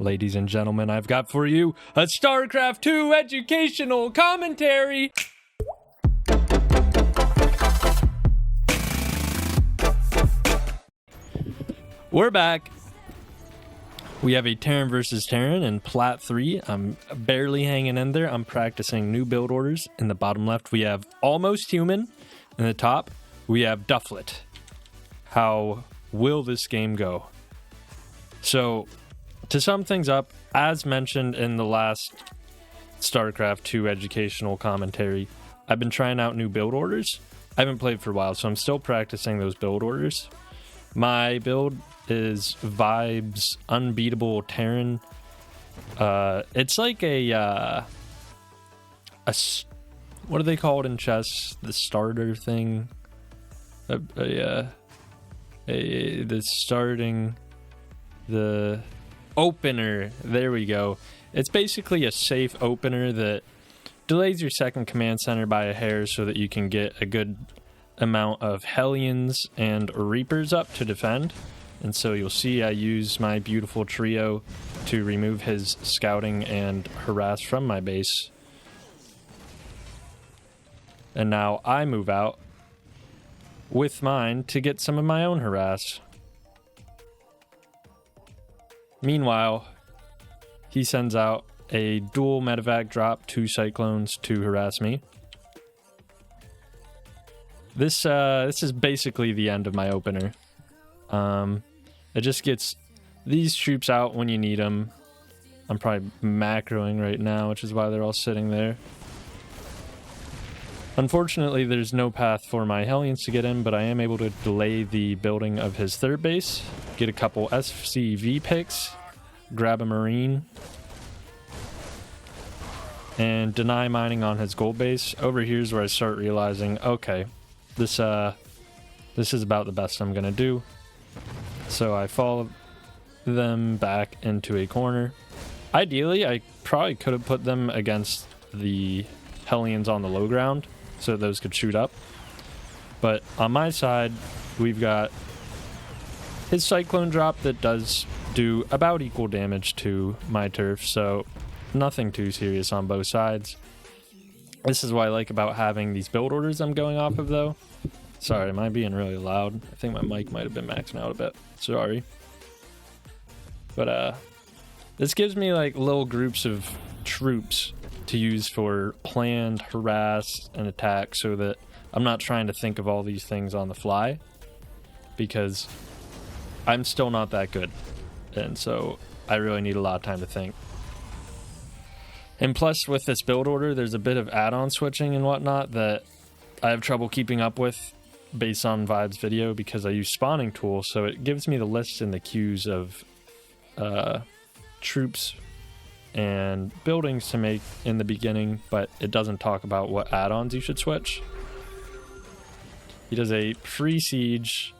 Ladies and gentlemen, I've got for you a Starcraft 2 educational commentary. We're back. We have a Terran versus Terran in Plat 3. I'm barely hanging in there. I'm practicing new build orders. In the bottom left, we have Almost Human. In the top, we have Dufflit. How will this game go? So, to sum things up, as mentioned in the last StarCraft 2 educational commentary, I've been trying out new build orders. I haven't played for a while, so I'm still practicing those build orders. My build is Vibes Unbeatable Terran. It's like a what do they call it in chess? The starter thing. The opener. There we go. It's basically a safe opener that delays your second command center by a hair so that you can get a good amount of Hellions and Reapers up to defend. And so you'll see I use my beautiful trio to remove his scouting and harass from my base. And now I move out with mine to get some of my own harass. Meanwhile, he sends out a dual medevac drop, 2 cyclones to harass me. This is basically the end of my opener. It just gets these troops out when you need them. I'm probably macroing right now, which is why they're all sitting there. Unfortunately, there's no path for my Hellions to get in, but I am able to delay the building of his third base, get a couple SCV picks, grab a Marine, and deny mining on his gold base. Over here's where I start realizing, okay, this is about the best I'm gonna do. So I follow them back into a corner. Ideally, I probably could have put them against the Hellions on the low ground so those could shoot up. But on my side, we've got his Cyclone drop that does do about equal damage to my turf, so nothing too serious on both sides. This is what I like about having these build orders I'm going off of, though. Sorry, am I being really loud? I think my mic might have been maxing out a bit. Sorry. But, this gives me, like, little groups of troops to use for planned harass and attack so that I'm not trying to think of all these things on the fly, because I'm still not that good. And so I really need a lot of time to think. And plus, with this build order, there's a bit of add-on switching and whatnot that I have trouble keeping up with based on Vibe's video, because I use spawning tools, so it gives me the lists and the queues of troops and buildings to make in the beginning, but it doesn't talk about what add-ons you should switch. He does a pre-siege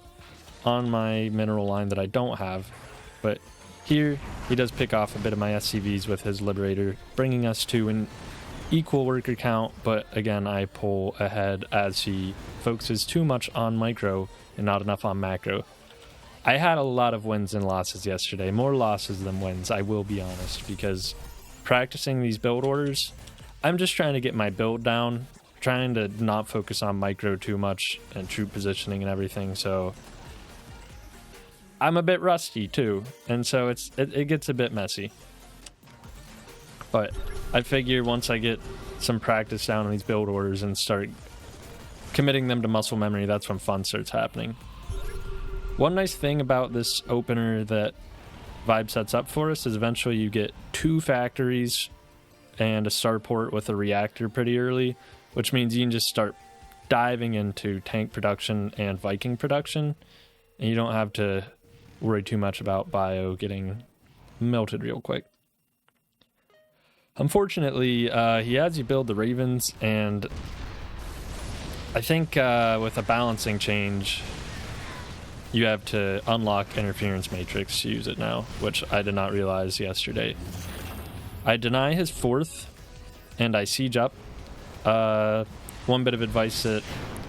on my mineral line that I don't have, but here he does pick off a bit of my SCVs with his Liberator, bringing us to an equal worker count, but again I pull ahead as he focuses too much on micro and not enough on macro. I had a lot of wins and losses yesterday, more losses than wins, I will be honest, because practicing these build orders, I'm just trying to get my build down, trying to not focus on micro too much and troop positioning and everything, so I'm a bit rusty too, and so it gets a bit messy. But I figure once I get some practice down on these build orders and start committing them to muscle memory, that's when fun starts happening. One nice thing about this opener that Vibe sets up for us is eventually you get 2 factories and a starport with a reactor pretty early, which means you can just start diving into tank production and Viking production, and you don't have to worry too much about bio getting melted real quick. Unfortunately, he has you build the Ravens, and I think with a balancing change, you have to unlock Interference Matrix to use it now, which I did not realize yesterday. I deny his 4th, and I siege up. One bit of advice that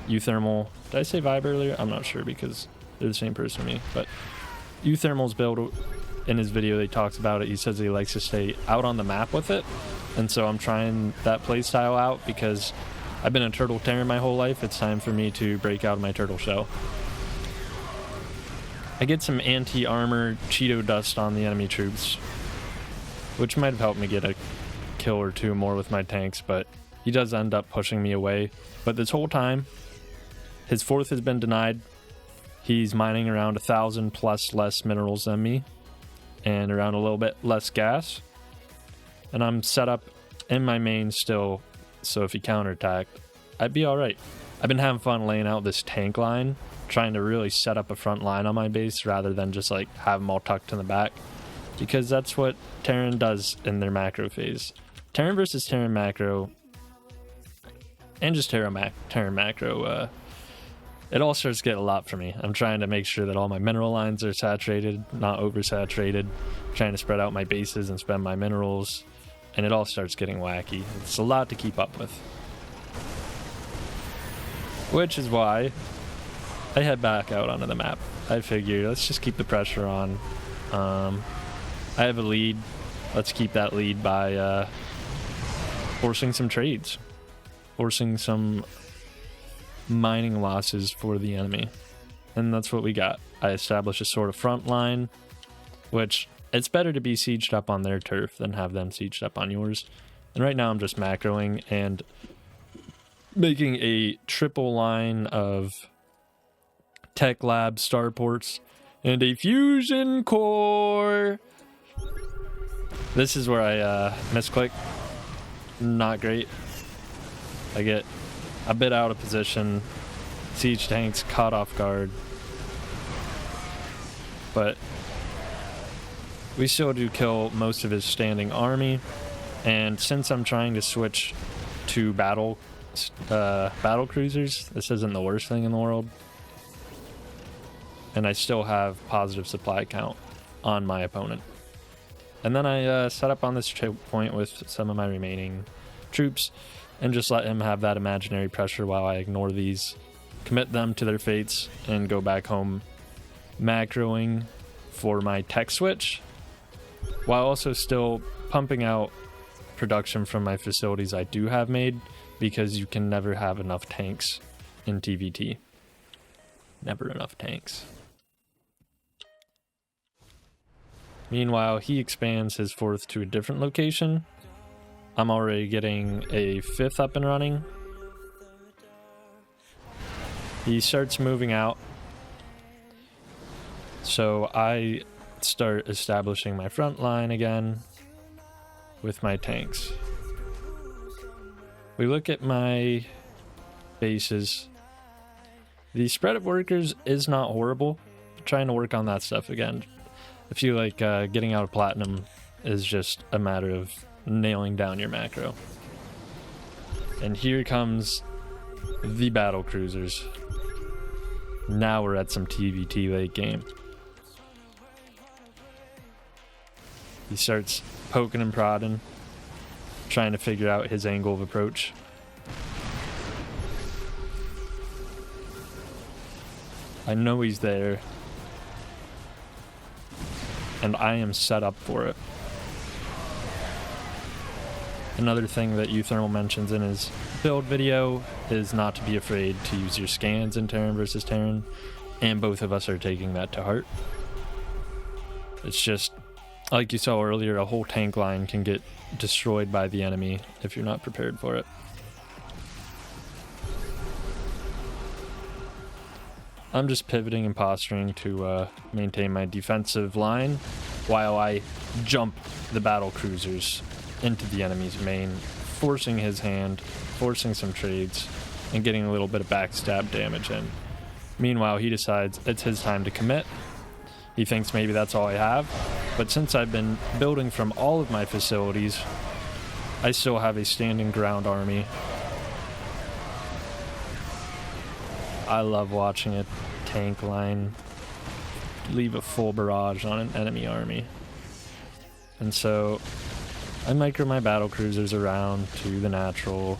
Euthermal... Did I say Vibe earlier? I'm not sure, because they're the same person to me, but Euthermal's build in his video he talks about it. He says he likes to stay out on the map with it, and so I'm trying that playstyle out because I've been a turtle Terran my whole life. It's time for me to break out of my turtle shell. I get some anti-armor Cheeto dust on the enemy troops, which might have helped me get a kill or two more with my tanks, but he does end up pushing me away. But this whole time, his fourth has been denied. He's mining around 1,000 plus less minerals than me, and around a little bit less gas. And I'm set up in my main still, so if he counterattacked, I'd be alright. I've been having fun laying out this tank line, trying to really set up a front line on my base rather than just like have them all tucked in the back, because that's what Terran does in their macro phase. Terran versus Terran macro, and just Terran macro, it all starts to get a lot for me. I'm trying to make sure that all my mineral lines are saturated, not oversaturated, trying to spread out my bases and spend my minerals, and it all starts getting wacky. It's a lot to keep up with. Which is why I head back out onto the map. I figured, let's just keep the pressure on. I have a lead. Let's keep that lead by forcing some trades. Forcing some mining losses for the enemy. And that's what we got. I established a sort of front line, which it's better to be sieged up on their turf than have them sieged up on yours. And right now I'm just macroing and making a triple line of tech lab starports and a fusion core. This is where I misclick. Not great. I get a bit out of position. Siege tanks caught off guard. But we still do kill most of his standing army. And since I'm trying to switch to battle cruisers, this isn't the worst thing in the world. And I still have positive supply count on my opponent. And then I set up on this choke point with some of my remaining troops and just let him have that imaginary pressure while I ignore these, commit them to their fates, and go back home macroing for my tech switch, while also still pumping out production from my facilities I do have made, because you can never have enough tanks in TvT. Never enough tanks. Meanwhile, he expands his fourth to a different location. I'm already getting a fifth up and running. He starts moving out. So I start establishing my front line again with my tanks. We look at my bases. The spread of workers is not horrible. I'm trying to work on that stuff again. I feel like getting out of platinum is just a matter of nailing down your macro. And here comes the battle cruisers. Now we're at some TvT late game. He starts poking and prodding, trying to figure out his angle of approach. I know he's there, and I am set up for it. Another thing that Uthermal mentions in his build video is not to be afraid to use your scans in Terran versus Terran, and both of us are taking that to heart. It's just, like you saw earlier, a whole tank line can get destroyed by the enemy if you're not prepared for it. I'm just pivoting and posturing to maintain my defensive line while I jump the battle cruisers into the enemy's main, forcing his hand, forcing some trades, and getting a little bit of backstab damage in. Meanwhile, he decides it's his time to commit. He thinks maybe that's all I have, but since I've been building from all of my facilities, I still have a standing ground army. I love watching a tank line leave a full barrage on an enemy army. And so I micro my battle cruisers around to the natural.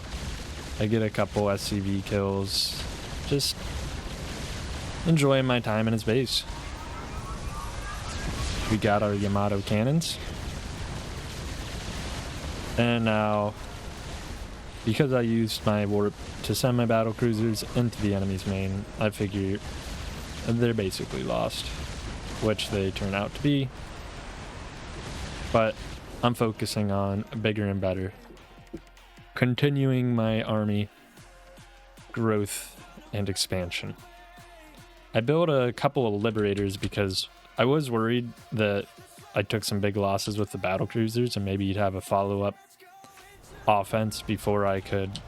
I get a couple SCV kills, just enjoying my time in his base. we got our Yamato cannons. And now, because I used my warp to send my battle cruisers into the enemy's main, I figure they're basically lost, which they turn out to be. But I'm focusing on bigger and better, continuing my army growth and expansion. I built a couple of liberators because I was worried that I took some big losses with the battle cruisers and maybe you'd have a follow-up offense before I could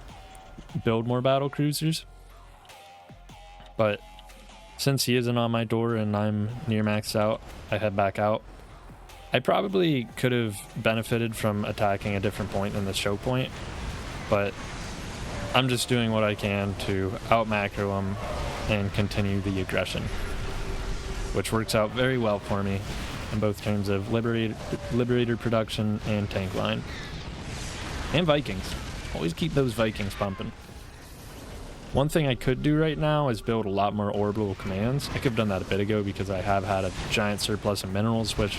build more battle cruisers. But since he isn't on my door and I'm near maxed out, I head back out. I probably could have benefited from attacking a different point than the show point, but I'm just doing what I can to out macro him and continue the aggression, which works out very well for me in both terms of liberator production and tank line. And Vikings. Always keep those Vikings pumping. One thing I could do right now is build a lot more orbital commands. I could have done that a bit ago because I have had a giant surplus of minerals, which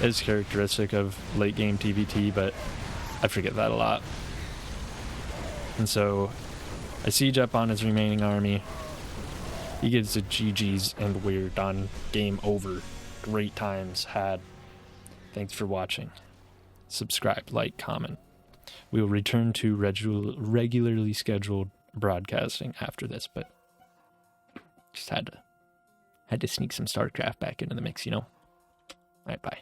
is characteristic of late game TvT, but I forget that a lot. And so I siege up on his remaining army. He gives a GG's and we're done. Game over. Great times had. Thanks for watching. Subscribe, like, comment. We will return to regularly scheduled broadcasting after this, but just had to sneak some Starcraft back into the mix, you know? All right, bye.